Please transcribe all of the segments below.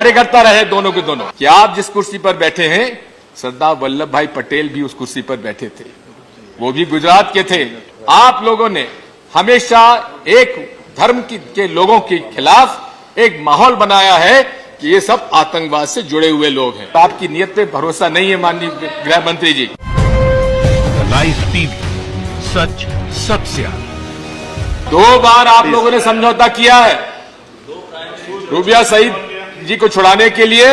कार्यकर्ता रहे दोनों के दोनों। क्या आप जिस कुर्सी पर बैठे हैं, सरदार वल्लभ भाई पटेल भी उस कुर्सी पर बैठे थे, वो भी गुजरात के थे। आप लोगों ने हमेशा एक धर्म के लोगों के खिलाफ एक माहौल बनाया है कि ये सब आतंकवाद से जुड़े हुए लोग हैं। तो आपकी नीयत पे भरोसा नहीं है माननीय गृह मंत्री जी। लाइव टीवी, सच सबसे आगे। 2 बार आप लोगों ने समझौता किया है रूबिया सईद जी को छुड़ाने के लिए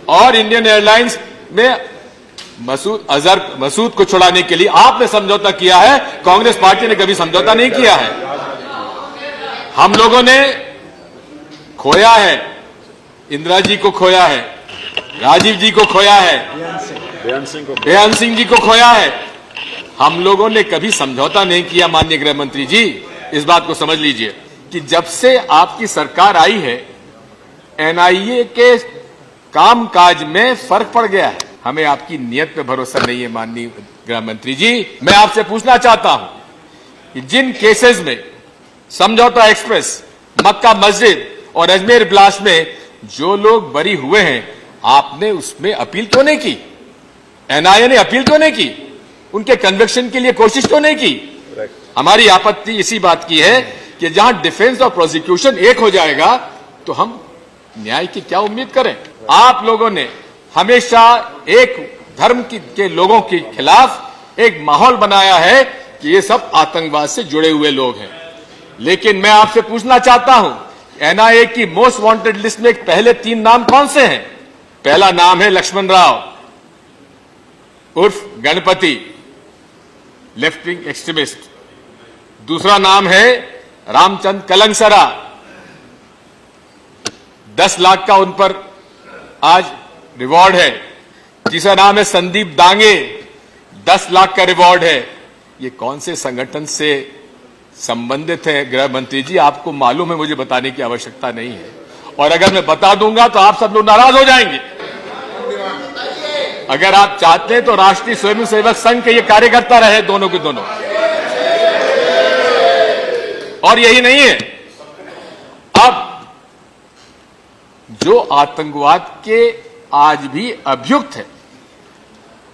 और इंडियन एयरलाइंस में मसूद को छुड़ाने के लिए आपने समझौता किया है। कांग्रेस पार्टी ने कभी समझौता नहीं किया है। हम लोगों ने खोया है, इंदिरा जी को खोया है, राजीव जी को खोया है, बेअंत सिंह जी को खोया है। हम लोगों ने कभी समझौता नहीं किया। माननीय गृह मंत्री जी, इस बात को समझ लीजिए कि जब से आपकी सरकार आई है, एनआईए के कामकाज में फर्क पड़ गया है। हमें आपकी नीयत पे भरोसा नहीं है माननीय गृह मंत्री जी। मैं आपसे पूछना चाहता हूं कि जिन केसेस में समझौता एक्सप्रेस, मक्का मस्जिद और अजमेर ब्लास्ट में जो लोग बरी हुए हैं, आपने उसमें अपील क्यों नहीं की? एनआईए ने अपील क्यों नहीं की? उनके कन्विक्शन के लिए कोशिश क्यों नहीं की? हमारी आपत्ति इसी बात की है कि जहां डिफेंस और प्रोसिक्यूशन एक हो जाएगा तो हम न्याय की क्या उम्मीद करें? आप लोगों ने हमेशा एक धर्म के लोगों के खिलाफ एक माहौल बनाया है कि ये सब आतंकवाद से जुड़े हुए लोग हैं। लेकिन मैं आपसे पूछना चाहता हूं, एनआईए की मोस्ट वांटेड लिस्ट में पहले 3 नाम कौन से हैं? पहला नाम है लक्ष्मण राव उर्फ गणपति, लेफ्ट विंग एक्सट्रीमिस्ट। दूसरा नाम है रामचंद्र कलंगसरा, 10 लाख का उन पर आज रिवॉर्ड है। तीसरा नाम है संदीप दांगे, 10 लाख का रिवॉर्ड है। ये कौन से संगठन से संबंधित है गृह मंत्री जी? आपको मालूम है, मुझे बताने की आवश्यकता नहीं है। और अगर मैं बता दूंगा तो आप सब लोग नाराज हो जाएंगे। अगर आप चाहते हैं तो राष्ट्रीय स्वयंसेवक संघ के ये कार्यकर्ता रहे दोनों के दोनों। और यही नहीं है, अब जो आतंकवाद के आज भी अभियुक्त है,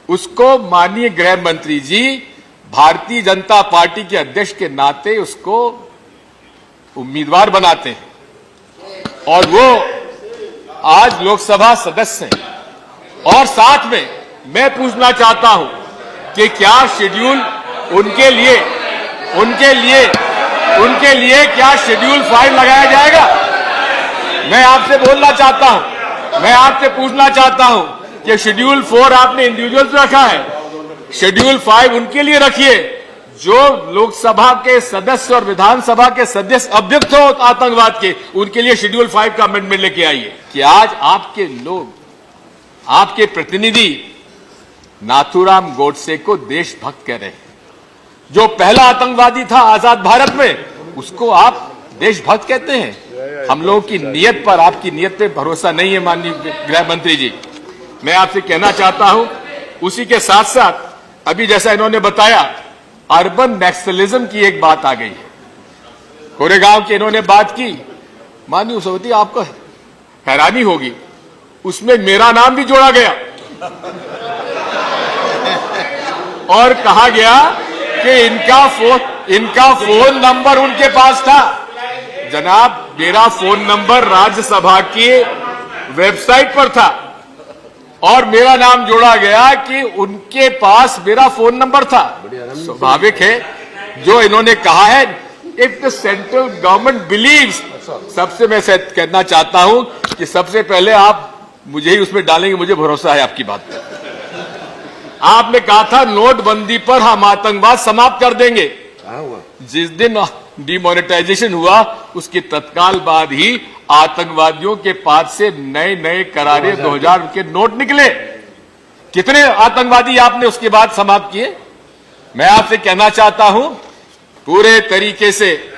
उसको माननीय गृह मंत्री जी भारतीय जनता पार्टी के अध्यक्ष के नाते उसको उम्मीदवार बनाते हैं और वो आज लोकसभा सदस्य हैं। और साथ में मैं पूछना चाहता हूं कि क्या शेड्यूल उनके लिए क्या शेड्यूल 5 लगाया जाएगा? मैं आपसे बोलना चाहता हूं, मैं आपसे पूछना चाहता हूं कि शेड्यूल 4 आपने इंडिविजुअल्स रखा है, शेड्यूल 5 उनके लिए रखिए जो लोकसभा के सदस्य और विधानसभा के सदस्य अभियुक्त हो आतंकवाद के, उनके लिए शेड्यूल 5 का अमेंडमेंट लेके आइए। कि आज आपके लोग, आपके प्रतिनिधि नाथूराम गोडसे को देशभक्त कह रहे हैं। जो पहला आतंकवादी था आजाद भारत में, उसको आप देशभक्त कहते हैं। हम लोगों की नीयत पर, आपकी नीयत पे भरोसा नहीं है माननीय गृह मंत्री जी। मैं आपसे कहना चाहता हूं, उसी के साथ साथ अभी जैसा इन्होंने बताया, अर्बन नक्सलिज्म की एक बात आ गई है। कोरेगांव की इन्होंने बात की, माननीय उसवती, आपको हैरानी होगी, उसमें मेरा नाम भी जोड़ा गया और कहा गया कि इनका फोन नंबर उनके पास था। जनाब, मेरा फोन नंबर राज्यसभा की वेबसाइट पर था और मेरा नाम जोड़ा गया कि उनके पास मेरा फोन नंबर था। स्वाभाविक है, जो इन्होंने कहा है, if the central government believes, सबसे मैं कहना चाहता हूं कि सबसे पहले आप मुझे ही उसमें डालेंगे, मुझे भरोसा है आपकी बात पर। आपने कहा था नोटबंदी पर हम आतंकवाद समाप्त कर देंगे। जिस दिन डिमोनेटाइजेशन हुआ उसके तत्काल बाद ही आतंकवादियों के पास से नए नए करारे 2000 के नोट निकले। कितने आतंकवादी आपने उसके बाद समाप्त किए? मैं आपसे कहना चाहता हूं, पूरे तरीके से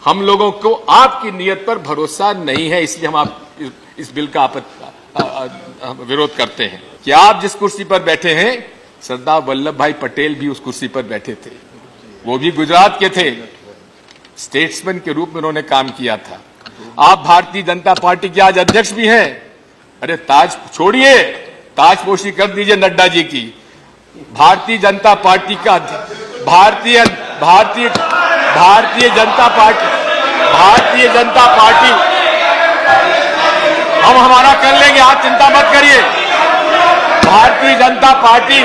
हम लोगों को आपकी नीयत पर भरोसा नहीं है, इसलिए हम इस बिल का विरोध करते हैं। कि आप जिस कुर्सी पर बैठे हैं, सरदार वल्लभ भाई पटेल भी उस कुर्सी पर बैठे थे, वो भी गुजरात के थे। स्टेट्समैन के रूप में उन्होंने काम किया था। आप भारतीय जनता पार्टी के आज अध्यक्ष भी हैं। अरे ताज छोड़िए, ताजपोशी कर दीजिए नड्डा जी की। भारतीय जनता पार्टी का भारतीय जनता पार्टी हम हमारा कर लेंगे, आप चिंता मत करिए। भारतीय जनता पार्टी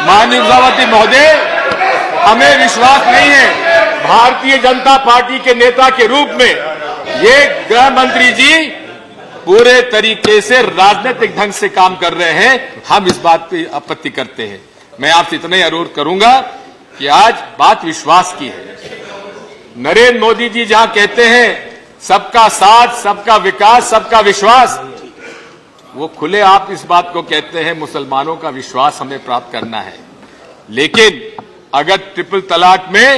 माननीय सभापति महोदय, हमें विश्वास नहीं है भारतीय जनता पार्टी के नेता के रूप में ये गृह मंत्री जी पूरे तरीके से राजनीतिक ढंग से काम कर रहे हैं। हम इस बात पे आपत्ति करते हैं। मैं आपसे इतना ही अनुरोध करूंगा कि आज बात विश्वास की है। नरेंद्र मोदी जी जहां कहते हैं सबका साथ, सबका विकास, सबका विश्वास, वो खुले आप इस बात को कहते हैं मुसलमानों का विश्वास हमें प्राप्त करना है। लेकिन अगर ट्रिपल तलाक में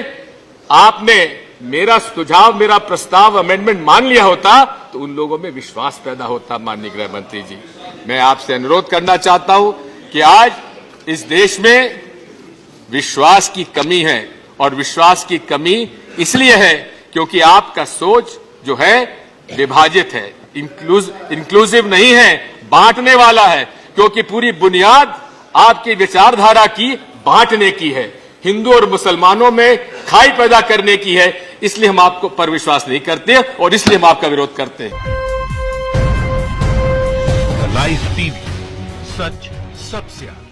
आपने मेरा सुझाव, मेरा प्रस्ताव, अमेंडमेंट मान लिया होता तो उन लोगों में विश्वास पैदा होता। माननीय गृह मंत्री जी, मैं आपसे अनुरोध करना चाहता हूं कि आज इस देश में विश्वास की कमी है, और विश्वास की कमी इसलिए है क्योंकि आपका सोच जो है विभाजित है, इंक्लूसिव नहीं है, बांटने वाला है। क्योंकि पूरी बुनियाद आपकी विचारधारा की बांटने की है, हिंदू और मुसलमानों में खाई पैदा करने की है। इसलिए हम आपको पर विश्वास नहीं करते और इसलिए हम आपका विरोध करते हैं। लाइव टीवी, सच सबसे आगे।